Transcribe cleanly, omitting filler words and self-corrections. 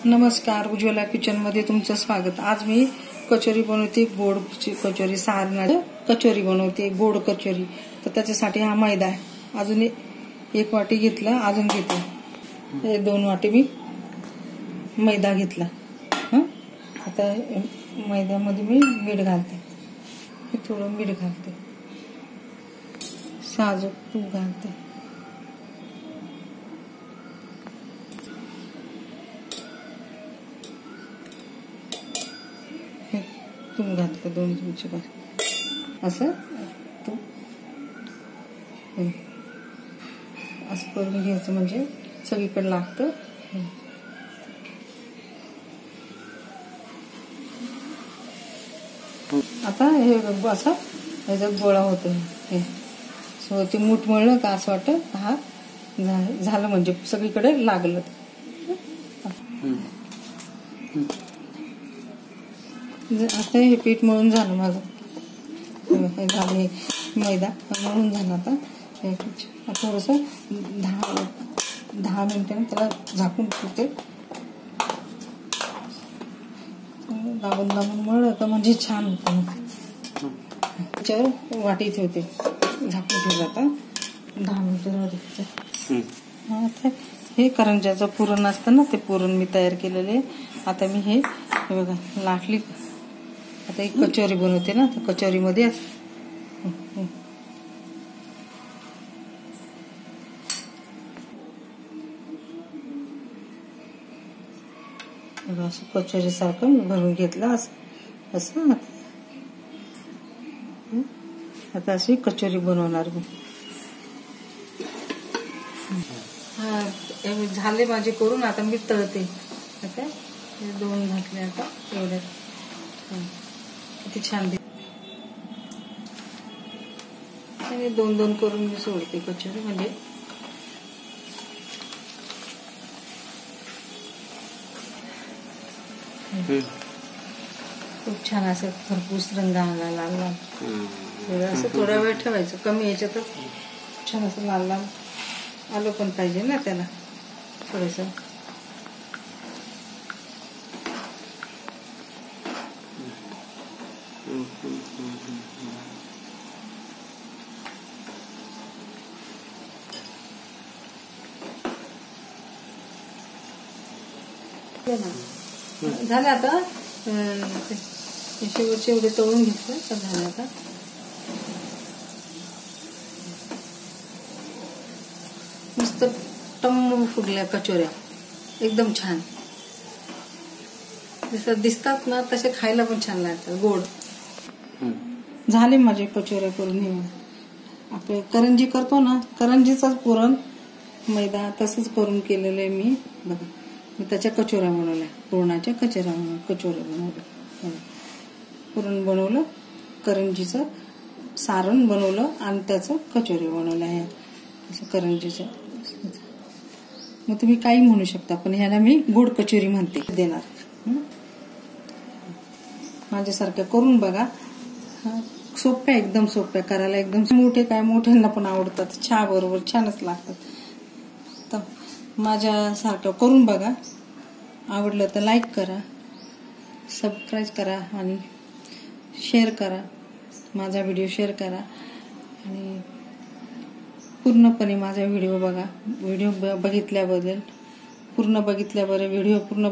नमस्कार, उज्ज्वला किचनमध्ये तुमचं स्वागत। आज मी कचोरी बनवते, गोड कचोरी, सारणाची कचोरी बनवते, गोड कचोरी। तर त्याच्यासाठी हा मैदा आहे। अजून एक वाटी घेतला, अजून घेते हे 2 वाटी मी मैदा घेतला। आता मैद्यामध्ये मी मीठ घालते, हे थोडं मीठ घालते, साजूक तूप घालते, तूप घातलं 2 चमचे असं तूप असं करून घ्यायचं, म्हणजे सगळीकडे लागतं। आता हे असं याचा गोळा होतो, हे सो ते मूठ मळलं का असं वाटत हा झालं, म्हणजे सगळीकडे लागलं। आता हे पीठ मळून झालं माझं, हे झालं, हे मैदा मळून झाला। आता थोडंसं 10 मिनिटांनी त्याला झाकून ठेवते, दाबून मळलं तर म्हणजे छान होतं। त्याच्यावर वाटी ठेवते, झाकून ठेवलं। आता 10 मिनिटं आता हे करंज्याचं पुरण असतं ना, ते पुरण मी तयार केलेले। आता मी हे बघा लाटली, आता एक कचोरी बनवते ना, तर कचोरीमध्ये असं कचोरी सारखं भरून घेतलं, असं आता अशी कचोरी बनवणार मी। झाले माझे करून, आता मी तळते। आता 2 घातले, आता एवढ्यात किती छान दिसते। 2 करून मी सोडते कचोरी, म्हणजे खूप छान असं खरपूस रंग आला, लाल लाल। असं थोडा वेळ ठेवायचं, कमी याच्यातच छान असं लाल लाल आलं पण पाहिजे ना त्याला थोडंसं। झालं आता, शेवटचे एवढे तळून घेतलं तर झालं। आता मस्त टम्म फुगल्या कचोऱ्या, एकदम छान जसं दिसतात ना तसे खायला पण छान लागतात, गोड। झाले माझे कचोऱ्या करून। हे आपले करंजी करतो ना, करंजीचाच पुरण मैदा तसंच करून केलेलं आहे मी। बघा मी त्याच्या कचोऱ्या बनवल्या, पुरणाच्या कचोऱ्या बनवल्या, पुरण बनवलं, करंजीचं सारण बनवलं आणि त्याचं कचोरी बनवलं आहे, असं करंजीचं। मग तुम्ही काही म्हणू शकता, पण ह्याला मी गोड कचोरी म्हणते देणार। माझ्यासारख्या करून बघा, सोप्या, एकदम सोप्या करायला, एकदम मोठे काय मोठ्यांना पण आवडतात, चहा बरोबर छानच लागतात। तर माझ्यासारखं करून बघा, आवडलं तर लाईक करा, सबस्क्राईब करा आणि शेअर करा, माझा व्हिडिओ शेअर करा आणि पूर्णपणे माझा व्हिडिओ बघा। व्हिडिओ बघितल्याबद्दल, व्हिडिओ पूर्ण